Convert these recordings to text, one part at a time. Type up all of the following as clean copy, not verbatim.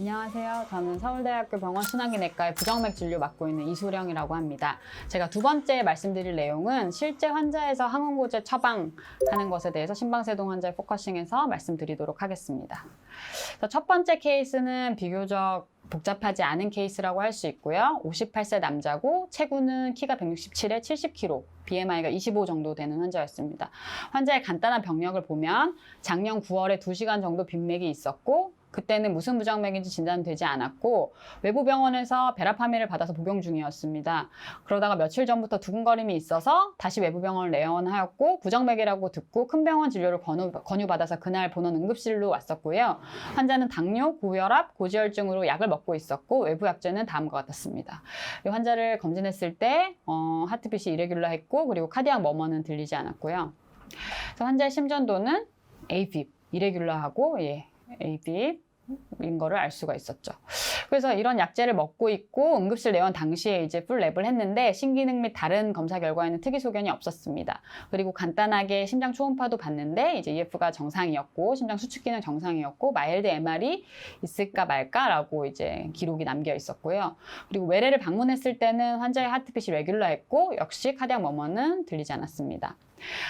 안녕하세요. 저는 서울대학교 병원 순환기내과의 부정맥 진료 맡고 있는 이소령이라고 합니다. 제가 두 번째 말씀드릴 내용은 실제 환자에서 항응고제 처방하는 것에 대해서 심방세동 환자의 포커싱해서 말씀드리도록 하겠습니다. 첫 번째 케이스는 비교적 복잡하지 않은 케이스라고 할 수 있고요. 58세 남자고 체구는 키가 167에 70kg, BMI가 25 정도 되는 환자였습니다. 환자의 간단한 병력을 보면 작년 9월에 2시간 정도 빈맥이 있었고 그때는 무슨 부정맥인지 진단되지 않았고 외부 병원에서 베라파민을 받아서 복용 중이었습니다. 그러다가 며칠 전부터 두근거림이 있어서 다시 외부 병원을 내원하였고 부정맥이라고 듣고 큰 병원 진료를 권유받아서 그날 본원 응급실로 왔었고요. 환자는 당뇨, 고혈압, 고지혈증으로 약을 먹고 있었고 외부 약제는 다음과 같았습니다. 이 환자를 검진했을 때 하트빛이 이레귤러했고 그리고 카디악 머머는 들리지 않았고요. 그래서 환자의 심전도는 AFib, 이레귤러하고 AFib인 거를 알 수가 있었죠. 그래서 이런 약제를 먹고 있고 응급실 내원 당시에 이제 풀랩을 했는데 신기능 및 다른 검사 결과에는 특이 소견이 없었습니다. 그리고 간단하게 심장 초음파도 봤는데 이제 EF가 정상이었고 심장 수축 기능 정상이었고 마일드 MR이 있을까 말까라고 이제 기록이 남겨 있었고요. 그리고 외래를 방문했을 때는 환자의 하트빛이 레귤러했고 역시 카디악 머머는 들리지 않았습니다.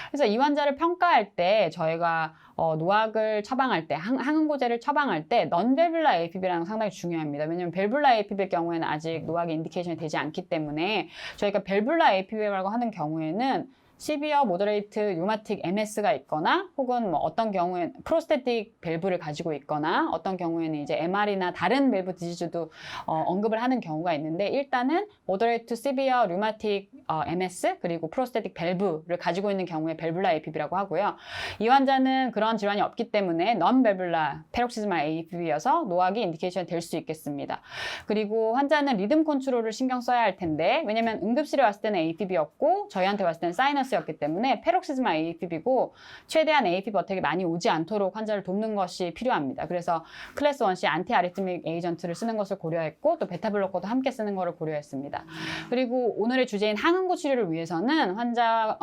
그래서 이 환자를 평가할 때 저희가 노악을 처방할 때, 항응고제를 처방할 때 non-valvular AFib이라는 거 상당히 중요합니다. 왜냐하면 valvular AFib일 경우에는 아직 노악이 인디케이션이 되지 않기 때문에 저희가 valvular AFib이라고 하는 경우에는 시비어, 모더레이트, 류마틱 MS가 있거나 혹은 뭐 어떤 경우에 프로스테틱 밸브를 가지고 있거나 어떤 경우에는 이제 MR이나 다른 밸브 디지즈도 언급을 하는 경우가 있는데 일단은 모더레이트, 시비어, 류마틱 MS 그리고 프로스테틱 밸브를 가지고 있는 경우에 밸불라 AFib이라고 하고요. 이 환자는 그런 질환이 없기 때문에 non-valvular paroxysmal AFib이어서 노악이 인디케이션이 될 수 있겠습니다. 그리고 환자는 리듬 컨트롤을 신경 써야 할 텐데 왜냐면 응급실에 왔을 때는 AFib이었고 저희한테 왔을 때는 사이너스였기 때문에 페록시즈마 AFib이고 최대한 AFib 어택이 많이 오지 않도록 환자를 돕는 것이 필요합니다. 그래서 클래스 1C 안티 아리트믹 에이전트를 쓰는 것을 고려했고 또 베타블로커도 함께 쓰는 것을 고려했습니다. 그리고 오늘의 주제인 항응고 치료를 위해서는 환자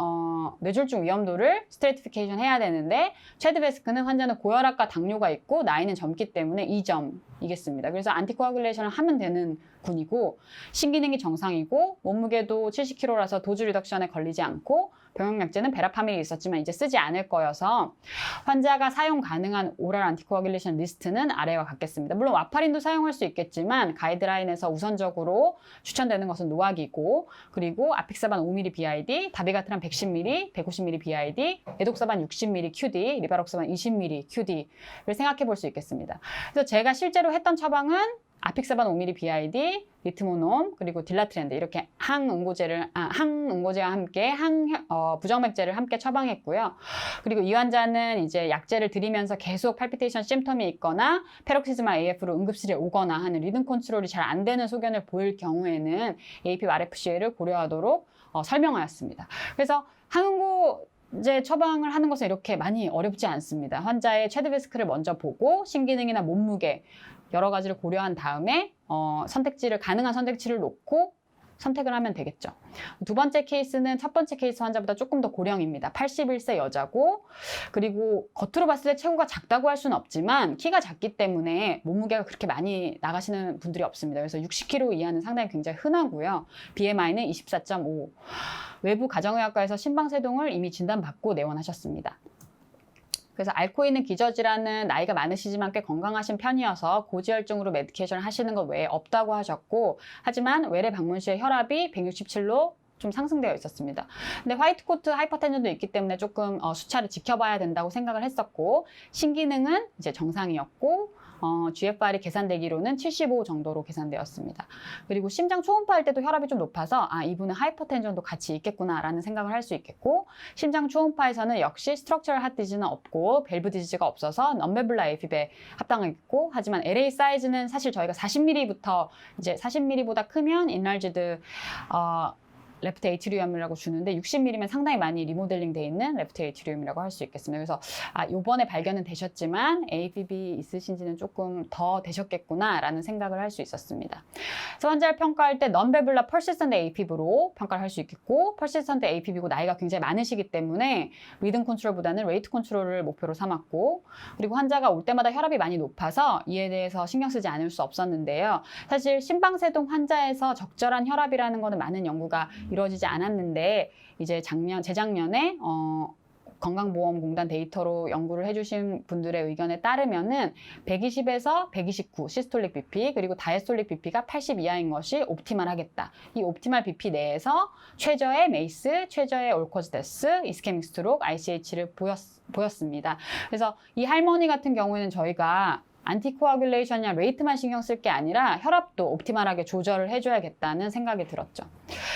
뇌졸중 위험도를 스트래티피케이션 해야 되는데 체드베스크는 환자는 고혈압과 당뇨가 있고 나이는 젊기 때문에 2점이겠습니다. 그래서 안티코아굴레이션을 하면 되는 군이고 신기능이 정상이고 몸무게도 70kg라서 도즈 리덕션에 걸리지 않고 병용약제는 베라파민이 있었지만 이제 쓰지 않을 거여서 환자가 사용 가능한 오랄 안티코아굴레이션 리스트는 아래와 같겠습니다. 물론 와파린도 사용할 수 있겠지만 가이드라인에서 우선적으로 추천되는 것은 노악이고 그리고 아픽사반 5ml BID, 다비가트란 110ml, 150ml BID, 에독사반 60ml QD, 리바록사반 20ml QD를 생각해 볼 수 있겠습니다. 그래서 제가 실제로 했던 처방은 아픽사반 5ml BID, 리트모놈, 그리고 딜라트렌드 이렇게 항응고제와 함께 부정맥제를 함께 처방했고요. 그리고 이 환자는 이제 약제를 드리면서 계속 팔피테이션 심텀이 있거나 페록시즈마 AF로 응급실에 오거나 하는 리듬 컨트롤이 잘 안 되는 소견을 보일 경우에는 AFib RFCA를 고려하도록 설명하였습니다. 그래서 항응고제 처방을 하는 것은 이렇게 많이 어렵지 않습니다. 환자의 체드베스크를 먼저 보고 신기능이나 몸무게 여러 가지를 고려한 다음에 가능한 선택지를 놓고 선택을 하면 되겠죠. 두 번째 케이스는 첫 번째 케이스 환자보다 조금 더 고령입니다. 81세 여자고 그리고 겉으로 봤을 때 체구가 작다고 할 수는 없지만 키가 작기 때문에 몸무게가 그렇게 많이 나가시는 분들이 없습니다. 그래서 60kg 이하는 상당히 굉장히 흔하고요. BMI는 24.5. 외부 가정의학과에서 심방세동을 이미 진단받고 내원하셨습니다. 그래서 앓고 있는 기저질환은 나이가 많으시지만 꽤 건강하신 편이어서 고지혈증으로 메디케이션을 하시는 것 외에 없다고 하셨고 하지만 외래 방문 시에 혈압이 167로 좀 상승되어 있었습니다. 근데 화이트 코트 하이퍼텐션도 있기 때문에 조금 수차를 지켜봐야 된다고 생각을 했었고 신기능은 이제 정상이었고 GFR이 계산되기로는 75 정도로 계산되었습니다. 그리고 심장 초음파 할 때도 혈압이 좀 높아서 이분은 하이퍼텐션도 같이 있겠구나라는 생각을 할 수 있겠고 심장 초음파에서는 역시 스트럭처럴 하트 디지는 없고 밸브 디지가 없어서 non-valvular AFib에 합당하겠고 하지만 LA 사이즈는 사실 저희가 40mm부터 이제 40mm보다 크면 인랄지드 레프트 에이트리움이라고 주는데 60mm면 상당히 많이 리모델링 돼 있는 레프트 에이트리움이라고 할 수 있겠습니다. 그래서 요번에 발견은 되셨지만 AFib 있으신지는 조금 더 되셨겠구나라는 생각을 할 수 있었습니다. 그래서 환자를 평가할 때 non-valvular persistent AFib로 평가를 할 수 있겠고 persistent AFib이고 나이가 굉장히 많으시기 때문에 리듬 컨트롤보다는 레이트 컨트롤을 목표로 삼았고 그리고 환자가 올 때마다 혈압이 많이 높아서 이에 대해서 신경 쓰지 않을 수 없었는데요. 사실 심방세동 환자에서 적절한 혈압이라는 것은 많은 연구가 이루어지지 않았는데 이제 재작년에 건강보험공단 데이터로 연구를 해주신 분들의 의견에 따르면은 120에서 129 시스톨릭 BP 그리고 다이스톨릭 BP가 80 이하인 것이 옵티멀하겠다. 이 옵티멀 BP 내에서 최저의 메이스, 최저의 올코즈 데스, 이스케믹 스트록, ICH를 보였습니다. 그래서 이 할머니 같은 경우에는 저희가 안티코아귤레이션이나 레이트만 신경 쓸 게 아니라 혈압도 옵티멀하게 조절을 해줘야겠다는 생각이 들었죠.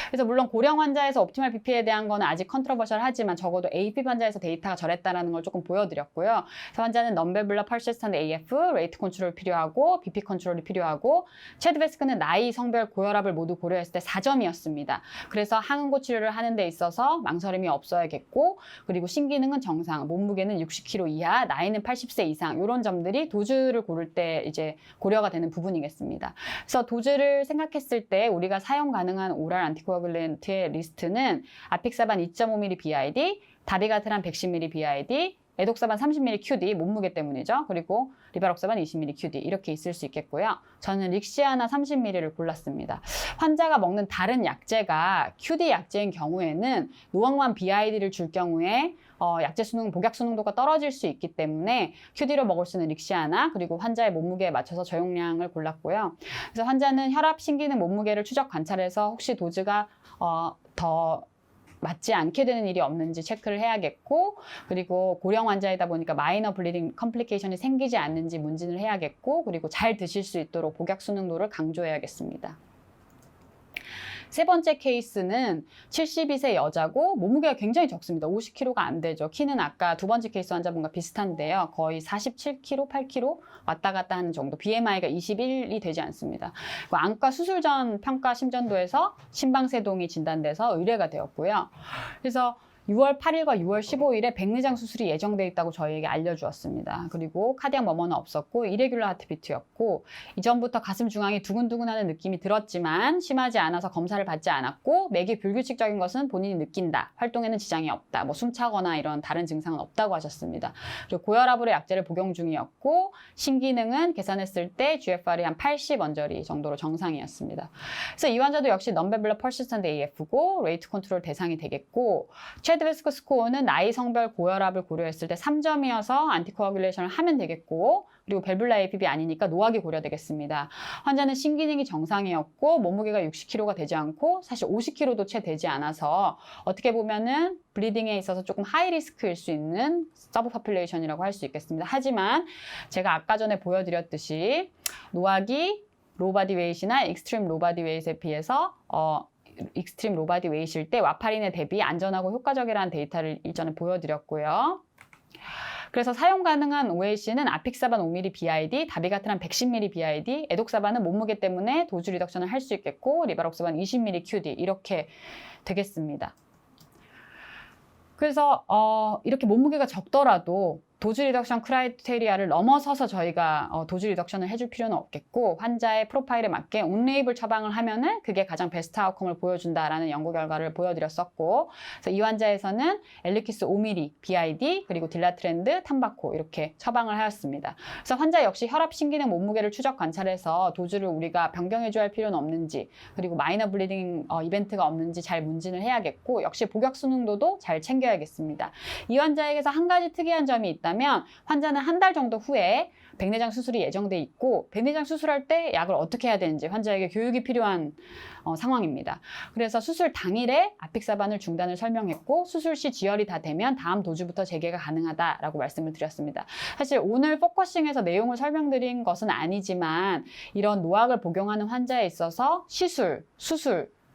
그래서 물론 고령 환자에서 옵티멀 BP에 대한 거는 아직 컨트로버셜하지만 적어도 AFib 환자에서 데이터가 저랬다는 걸 조금 보여드렸고요. 그래서 환자는 non-valvular persistent AF, 레이트 컨트롤 필요하고 BP 컨트롤이 필요하고 체드베스크는 나이, 성별, 고혈압을 모두 고려했을 때 4점이었습니다. 그래서 항응고 치료를 하는 데 있어서 망설임이 없어야겠고 그리고 신기능은 정상, 몸무게는 60kg 이하, 나이는 80세 이상 이런 점들이 도주를 고를 때 이제 고려가 되는 부분이겠습니다. 그래서 도주를 생각했을 때 우리가 사용 가능한 오랄 안티코아귤렌트의 리스트는 아픽사반 2.5ml BID, 다비가트란 110ml BID, 에독사반 30ml QD, 몸무게 때문이죠. 그리고 리바록사반 20ml QD 이렇게 있을 수 있겠고요. 저는 릭시아나 30ml를 골랐습니다. 환자가 먹는 다른 약제가 QD 약제인 경우에는 노악만 BID를 줄 경우에 약제 수능, 복약 수능도가 떨어질 수 있기 때문에 QD로 먹을 수 있는 릭시아나 그리고 환자의 몸무게에 맞춰서 저용량을 골랐고요. 그래서 환자는 혈압, 신기능, 몸무게를 추적 관찰해서 혹시 도즈가 더 맞지 않게 되는 일이 없는지 체크를 해야겠고 그리고 고령 환자이다 보니까 마이너 블리딩 컴플리케이션이 생기지 않는지 문진을 해야겠고 그리고 잘 드실 수 있도록 복약 수능도를 강조해야겠습니다. 세 번째 케이스는 72세 여자고 몸무게가 굉장히 적습니다. 50kg가 안 되죠. 키는 아까 두 번째 케이스 환자분과 비슷한데요. 거의 47kg, 8kg 왔다 갔다 하는 정도. BMI가 21이 되지 않습니다. 안과 수술 전 평가 심전도에서 심방세동이 진단돼서 의뢰가 되었고요. 그래서 6월 8일과 6월 15일에 백내장 수술이 예정돼 있다고 저희에게 알려주었습니다. 그리고 카디악 머머는 없었고 이레귤러 하트비트였고 이전부터 가슴 중앙이 두근두근하는 느낌이 들었지만 심하지 않아서 검사를 받지 않았고 맥이 불규칙적인 것은 본인이 느낀다. 활동에는 지장이 없다. 뭐 숨차거나 이런 다른 증상은 없다고 하셨습니다. 그리고 고혈압으로 약제를 복용 중이었고 신기능은 계산했을 때 GFR이 한 80 언저리 정도로 정상이었습니다. 그래서 이 환자도 역시 non-valvular persistent AF고 레이트 컨트롤 대상이 되겠고 체드베스크 스코어는 나이, 성별, 고혈압을 고려했을 때 3점이어서 안티코아귤레이션을 하면 되겠고 그리고 밸뉼라 AFib이 아니니까 노악이 고려되겠습니다. 환자는 신기능이 정상이었고 몸무게가 60kg가 되지 않고 사실 50kg도 채 되지 않아서 어떻게 보면은 블리딩에 있어서 조금 하이 리스크일 수 있는 서브 퍼퓰레이션이라고 할 수 있겠습니다. 하지만 제가 아까 전에 보여드렸듯이 노악이 로바디 웨이트나 익스트림 로바디 웨이트에 비해서 익스트림 로바디 웨이트일 때 와파린에 대비 안전하고 효과적이라는 데이터를 이전에 보여드렸고요. 그래서 사용 가능한 OAC는 아픽사반 5ml BID, 다비가트란 110ml BID, 에독사반은 몸무게 때문에 도주 리덕션을 할 수 있겠고 리바록사반 20ml QD 이렇게 되겠습니다. 그래서 이렇게 몸무게가 적더라도 도주 리덕션 크라이테리아를 넘어서서 저희가 도주 리덕션을 해줄 필요는 없겠고 환자의 프로파일에 맞게 온레이블 처방을 하면은 그게 가장 베스트 아웃컴을 보여준다라는 연구 결과를 보여드렸었고 그래서 이 환자에서는 엘리퀴스 5ml BID 그리고 딜라트렌드, 탐바코 이렇게 처방을 하였습니다. 그래서 환자 역시 혈압, 신기능, 몸무게를 추적 관찰해서 도주를 우리가 변경해줘야 할 필요는 없는지 그리고 마이너 블리딩 이벤트가 없는지 잘 문진을 해야겠고 역시 복약 수능도도 잘 챙겨야겠습니다. 이 환자에게서 한 가지 특이한 점이 있다. 면 환자는 한 달 정도 후에 백내장 수술이 예정돼 있고 백내장 수술할 때 약을 어떻게 해야 되는지 환자에게 교육이 필요한 상황입니다. 그래서 수술 당일에 아픽사반을 중단을 설명했고 수술 시 지혈이 다 되면 다음 도주부터 재개가 가능하다라고 말씀을 드렸습니다. 사실 오늘 포커싱에서 내용을 설명드린 것은 아니지만 이런 노악을 복용하는 환자에 있어서 수술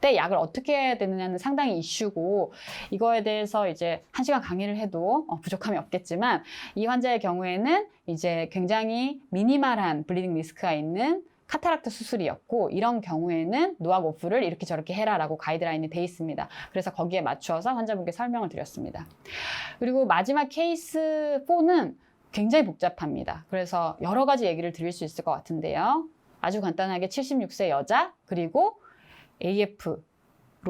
때 약을 어떻게 해야 되느냐는 상당히 이슈고 이거에 대해서 이제 1시간 강의를 해도 부족함이 없겠지만 이 환자의 경우에는 이제 굉장히 미니멀한 블리딩 리스크가 있는 카타락트 수술이었고 이런 경우에는 노악 오프를 이렇게 저렇게 해라라고 가이드라인이 돼 있습니다. 그래서 거기에 맞추어서 환자분께 설명을 드렸습니다. 그리고 마지막 케이스 4는 굉장히 복잡합니다. 그래서 여러 가지 얘기를 드릴 수 있을 것 같은데요. 아주 간단하게 76세 여자 그리고 AF로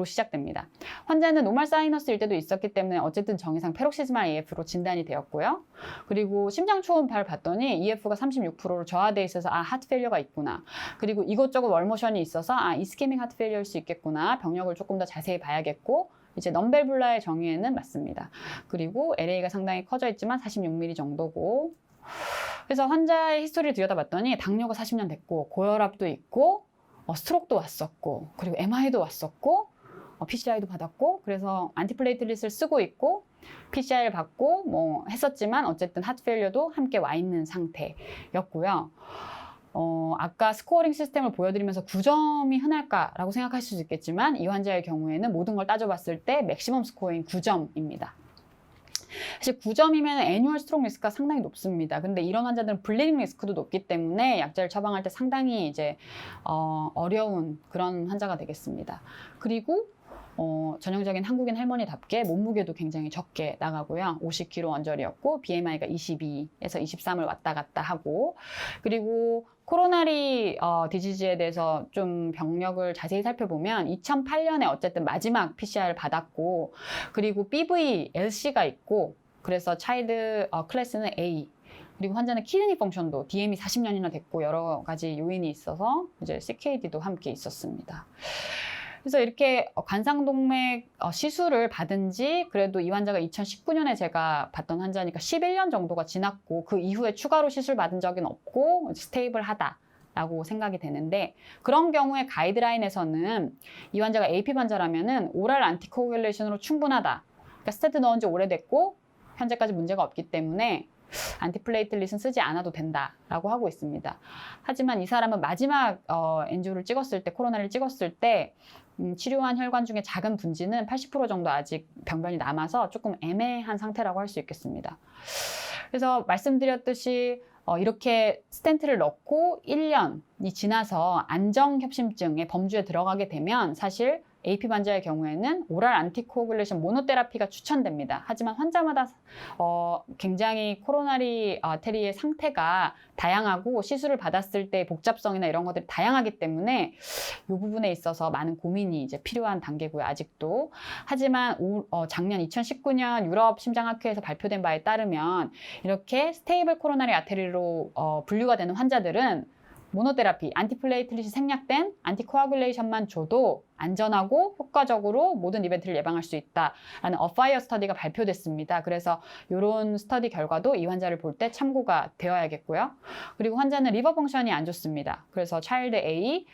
시작됩니다. 환자는 노멀 사이너스일 때도 있었기 때문에 어쨌든 정의상 페록시즈말 AF로 진단이 되었고요. 그리고 심장 초음파를 봤더니 EF가 36%로 저하돼 있어서 하트 페일러가 있구나. 그리고 이것저것 월모션이 있어서 이스케믹 하트 페일러일 수 있겠구나. 병력을 조금 더 자세히 봐야겠고 이제 넘벨블라의 정의에는 맞습니다. 그리고 LA가 상당히 커져 있지만 46mm 정도고 그래서 환자의 히스토리를 들여다봤더니 당뇨가 40년 됐고 고혈압도 있고 스트로크도 왔었고 그리고 MI도 왔었고 PCI도 받았고 그래서 안티플레이틀릿을 쓰고 있고 PCI를 받고 뭐 했었지만 어쨌든 하트페일러도 함께 와 있는 상태였고요. 아까 스코어링 시스템을 보여드리면서 9점이 흔할까라고 생각하실 수 있겠지만 이 환자의 경우에는 모든 걸 따져봤을 때 맥시멈 스코어인 9점입니다. 사실 9점이면 애뉴얼 스트로크 리스크가 상당히 높습니다. 근데 이런 환자들은 블리딩 리스크도 높기 때문에 약제를 처방할 때 상당히 이제 어려운 그런 환자가 되겠습니다. 그리고 전형적인 한국인 할머니답게 몸무게도 굉장히 적게 나가고요. 50kg 언저리였고 BMI가 22에서 23을 왔다 갔다 하고 그리고 코로나리 디지즈에 대해서 좀 병력을 자세히 살펴보면 2008년에 어쨌든 마지막 PCR을 받았고 그리고 BV LC가 있고 그래서 차일드 클래스는 A 그리고 환자는 키드니 펑션도 DM이 40년이나 됐고 여러 가지 요인이 있어서 이제 CKD도 함께 있었습니다. 그래서 이렇게 관상동맥 시술을 받은 지 그래도 이 환자가 2019년에 제가 봤던 환자니까 11년 정도가 지났고 그 이후에 추가로 시술 받은 적은 없고 스테이블하다라고 생각이 되는데 그런 경우에 가이드라인에서는 이 환자가 AP 환자라면은 오랄 안티코აგul레이션으로 충분하다. 그러니까 스테트 넣은 지 오래됐고 현재까지 문제가 없기 때문에 안티플레이틀릿은 쓰지 않아도 된다라고 하고 있습니다. 하지만 이 사람은 마지막 엔조를 찍었을 때 코로나를 찍었을 때 치료한 혈관 중에 작은 분지는 80% 정도 아직 병변이 남아서 조금 애매한 상태라고 할 수 있겠습니다. 그래서 말씀드렸듯이 이렇게 스텐트를 넣고 1년이 지나서 안정협심증의 범주에 들어가게 되면 사실 AP 환자의 경우에는 오랄 안티코agulation 모노테라피가 추천됩니다. 하지만 환자마다 굉장히 코로나리 아테리의 상태가 다양하고 시술을 받았을 때 복잡성이나 이런 것들이 다양하기 때문에 이 부분에 있어서 많은 고민이 이제 필요한 단계고요. 아직도. 하지만 작년 2019년 유럽 심장학회에서 발표된 바에 따르면 이렇게 스테이블 코로나리 아테리로 분류가 되는 환자들은 모노테라피, 안티플레이틀릿이 생략된 안티코아귤레이션만 줘도 안전하고 효과적으로 모든 이벤트를 예방할 수 있다라는 어파이어 스터디가 발표됐습니다. 그래서 이런 스터디 결과도 이 환자를 볼 때 참고가 되어야겠고요. 그리고 환자는 리버 펑션이 안 좋습니다. 그래서 차일드 A,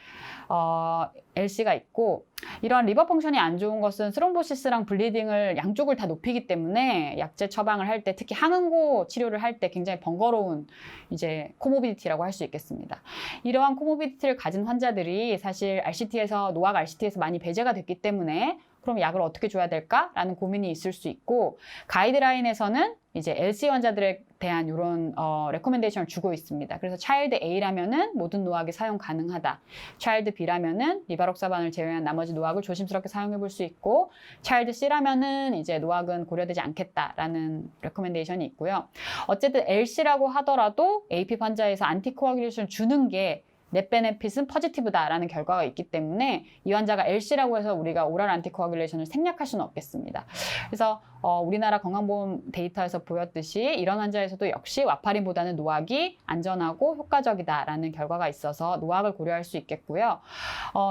LC가 있고 이런 리버 펑션이 안 좋은 것은 스롬보시스랑 블리딩을 양쪽을 다 높이기 때문에 약제 처방을 할 때 특히 항응고 치료를 할 때 굉장히 번거로운 이제 코모비디티라고 할 수 있겠습니다. 이러한 코모비디티를 가진 환자들이 사실 RCT에서 노악 RCT에서 많이 배제가 됐기 때문에 그럼 약을 어떻게 줘야 될까라는 고민이 있을 수 있고 가이드라인에서는 이제 LC 환자들에 대한 이런 레코멘데이션을 주고 있습니다. 그래서 차일드 A라면은 모든 노악이 사용 가능하다. 차일드 B라면은 리바록사반을 제외한 나머지 노악을 조심스럽게 사용해 볼 수 있고 차일드 C라면은 이제 노악은 고려되지 않겠다라는 레코멘데이션이 있고요. 어쨌든 LC라고 하더라도 AP 환자에서 안티코아귤레이션 주는 게 넷 베네핏은 퍼지티브다라는 결과가 있기 때문에 이 환자가 LC라고 해서 우리가 오랄 안티코아귤레이션을 생략할 수는 없겠습니다. 그래서 우리나라 건강보험 데이터에서 보였듯이 이런 환자에서도 역시 와파린보다는 노악이 안전하고 효과적이다라는 결과가 있어서 노악을 고려할 수 있겠고요.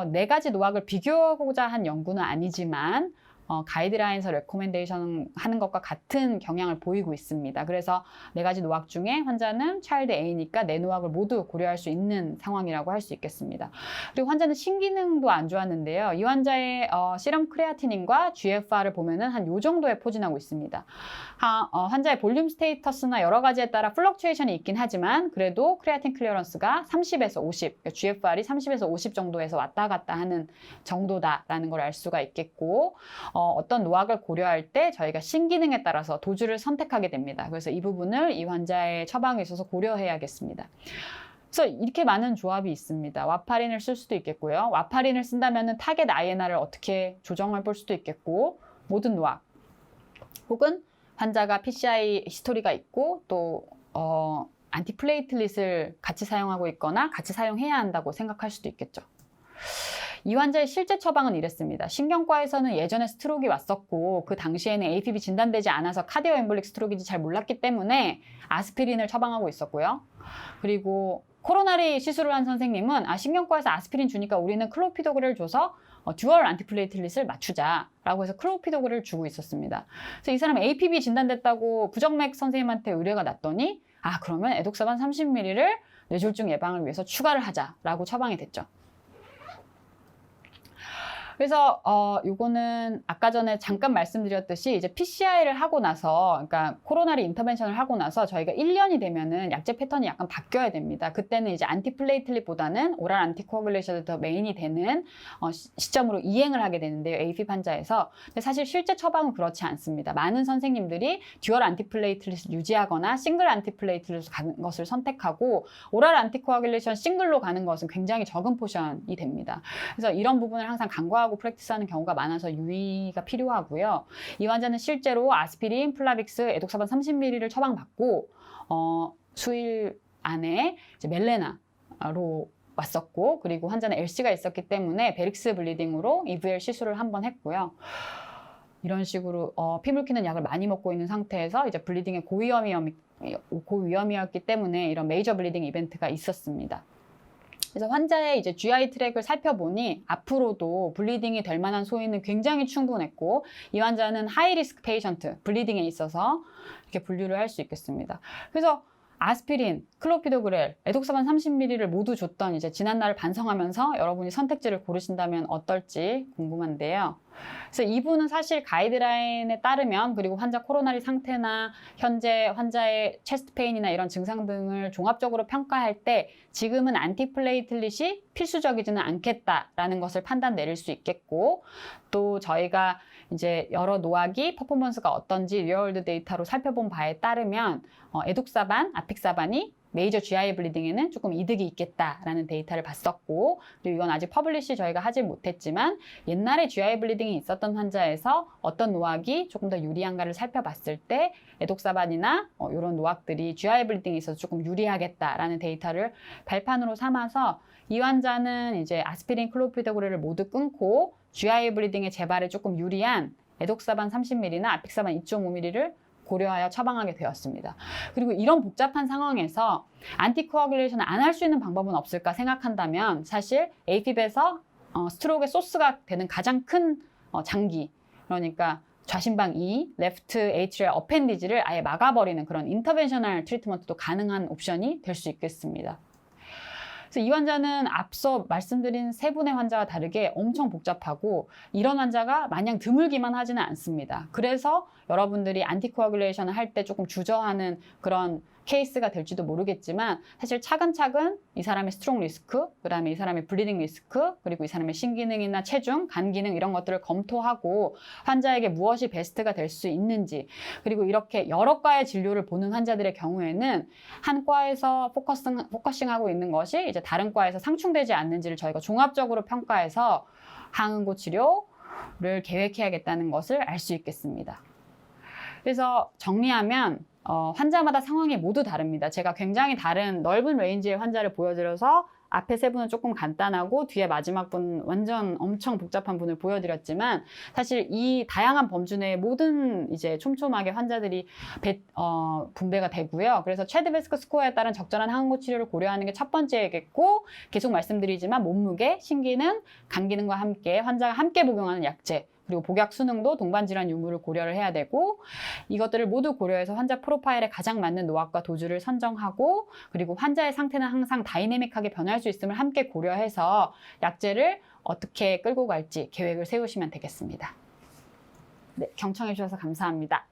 네 가지 노악을 비교하고자 한 연구는 아니지만 가이드라인에서 레코멘데이션 하는 것과 같은 경향을 보이고 있습니다. 그래서 네 가지 노악 중에 환자는 차일드 A니까 네 노악을 모두 고려할 수 있는 상황이라고 할 수 있겠습니다. 그리고 환자는 신기능도 안 좋았는데요. 이 환자의 시럼 크레아티닌과 GFR을 보면은 한 요 정도에 포진하고 있습니다. 환자의 볼륨 스테이터스나 여러 가지에 따라 플럭추에이션이 있긴 하지만 그래도 크레아틴 클리어런스가 30에서 50, 그러니까 GFR이 30에서 50 정도에서 왔다 갔다 하는 정도다라는 걸 알 수가 있겠고 어떤 노악을 고려할 때 저희가 신기능에 따라서 도주를 선택하게 됩니다. 그래서 이 부분을 이 환자의 처방에 있어서 고려해야겠습니다. 그래서 이렇게 많은 조합이 있습니다. 와파린을 쓸 수도 있겠고요. 와파린을 쓴다면 타겟 INR을 어떻게 조정해 볼 수도 있겠고, 모든 노악 혹은 환자가 PCI 히스토리가 있고 또 안티플레이틀릿을 같이 사용하고 있거나 같이 사용해야 한다고 생각할 수도 있겠죠. 이 환자의 실제 처방은 이랬습니다. 신경과에서는 예전에 스트로크가 왔었고 그 당시에는 AFib 진단되지 않아서 카디오 엠볼릭 스트로크인지 잘 몰랐기 때문에 아스피린을 처방하고 있었고요. 그리고 코로나리 시술을 한 선생님은 신경과에서 아스피린 주니까 우리는 클로피도그를 줘서 듀얼 안티플레이틀릿을 맞추자라고 해서 클로피도그를 주고 있었습니다. 그래서 이 사람 APB 진단됐다고 부정맥 선생님한테 의뢰가 났더니 그러면 에독사반 30ml를 뇌졸중 예방을 위해서 추가를 하자라고 처방이 됐죠. 그래서 요거는 아까 전에 잠깐 말씀드렸듯이 이제 PCI를 하고 나서, 그러니까 코로나리 인터벤션을 하고 나서 저희가 1년이 되면은 약제 패턴이 약간 바뀌어야 됩니다. 그때는 이제 안티플레이틀릿보다는 오랄 안티코아굴레이션이 더 메인이 되는 시점으로 이행을 하게 되는데요. AFib 환자에서. 근데 사실 실제 처방은 그렇지 않습니다. 많은 선생님들이 듀얼 안티플레이틀릿을 유지하거나 싱글 안티플레이틀릿을 가는 것을 선택하고 오랄 안티코아굴레이션 싱글로 가는 것은 굉장히 적은 포션이 됩니다. 그래서 이런 부분을 항상 간과하고 프랙티스하는 경우가 많아서 유의가 필요하고요. 이 환자는 실제로 아스피린, 플라빅스, 에독사반 30ml를 처방받고 수일 안에 이제 멜레나로 왔었고, 그리고 환자는 LC가 있었기 때문에 베릭스 블리딩으로 EVL 시술을 한번 했고요. 이런 식으로 피 물키는 약을 많이 먹고 있는 상태에서 이제 블리딩의 고위험이었기 때문에 이런 메이저 블리딩 이벤트가 있었습니다. 그래서 환자의 이제 GI 트랙을 살펴보니 앞으로도 블리딩이 될 만한 소인은 굉장히 충분했고, 이 환자는 하이 리스크 페이션트, 블리딩에 있어서 이렇게 분류를 할 수 있겠습니다. 그래서 아스피린, 클로피도그렐, 에독사반 30ml를 모두 줬던 이제 지난날을 반성하면서 여러분이 선택지를 고르신다면 어떨지 궁금한데요. 그래서 이분은 사실 가이드라인에 따르면, 그리고 환자 코로나리 상태나 현재 환자의 체스트 페인이나 이런 증상 등을 종합적으로 평가할 때 지금은 안티플레이틀릿이 필수적이지는 않겠다라는 것을 판단 내릴 수 있겠고, 또 저희가 이제 여러 노악이 퍼포먼스가 어떤지 리얼월드 데이터로 살펴본 바에 따르면 에독사반, 아픽사반이 메이저 GI 블리딩에는 조금 이득이 있겠다라는 데이터를 봤었고, 그리고 이건 아직 퍼블리시 저희가 하지 못했지만 옛날에 GI 블리딩이 있었던 환자에서 어떤 노악이 조금 더 유리한가를 살펴봤을 때 에독사반이나 이런 노악들이 GI 블리딩에 있어서 조금 유리하겠다라는 데이터를 발판으로 삼아서 이 환자는 이제 아스피린, 클로피도그렐을 모두 끊고 GI 블리딩의 재발에 조금 유리한 에독사반 30ml나 아픽사반 2.5ml를 고려하여 처방하게 되었습니다. 그리고 이런 복잡한 상황에서 안티코아굴레이션을 안 할 수 있는 방법은 없을까 생각한다면 사실 AFib에서 스트로크의 소스가 되는 가장 큰 장기, 그러니까 좌심방 2, 레프트 에이트리얼 어펜디지를 아예 막아버리는 그런 인터벤셔널 트리트먼트도 가능한 옵션이 될 수 있겠습니다. 그래서 이 환자는 앞서 말씀드린 세 분의 환자와 다르게 엄청 복잡하고 이런 환자가 마냥 드물기만 하지는 않습니다. 그래서 여러분들이 안티코아굴레이션을 할 때 조금 주저하는 그런 케이스가 될지도 모르겠지만 사실 차근차근 이 사람의 스트로크 리스크, 그다음에 이 사람의 블리딩 리스크, 그리고 이 사람의 신기능이나 체중, 간 기능 이런 것들을 검토하고 환자에게 무엇이 베스트가 될 수 있는지, 그리고 이렇게 여러 과의 진료를 보는 환자들의 경우에는 한 과에서 포커싱하고 있는 것이 이제 다른 과에서 상충되지 않는지를 저희가 종합적으로 평가해서 항응고 치료를 계획해야겠다는 것을 알 수 있겠습니다. 그래서 정리하면 환자마다 상황이 모두 다릅니다. 제가 굉장히 다른 넓은 레인지의 환자를 보여드려서 앞에 세 분은 조금 간단하고 뒤에 마지막 분 완전 엄청 복잡한 분을 보여드렸지만 사실 이 다양한 범주 내의 모든 이제 촘촘하게 환자들이 분배가 되고요. 그래서 최드베스크 스코어에 따른 적절한 항응고 치료를 고려하는 게 첫 번째겠고, 계속 말씀드리지만 몸무게, 신기능, 간 기능과 함께 환자가 함께 복용하는 약제, 그리고 복약 수능도 동반질환 유무를 고려를 해야 되고, 이것들을 모두 고려해서 환자 프로파일에 가장 맞는 노악과 도주를 선정하고, 그리고 환자의 상태는 항상 다이내믹하게 변할 수 있음을 함께 고려해서 약제를 어떻게 끌고 갈지 계획을 세우시면 되겠습니다. 네, 경청해 주셔서 감사합니다.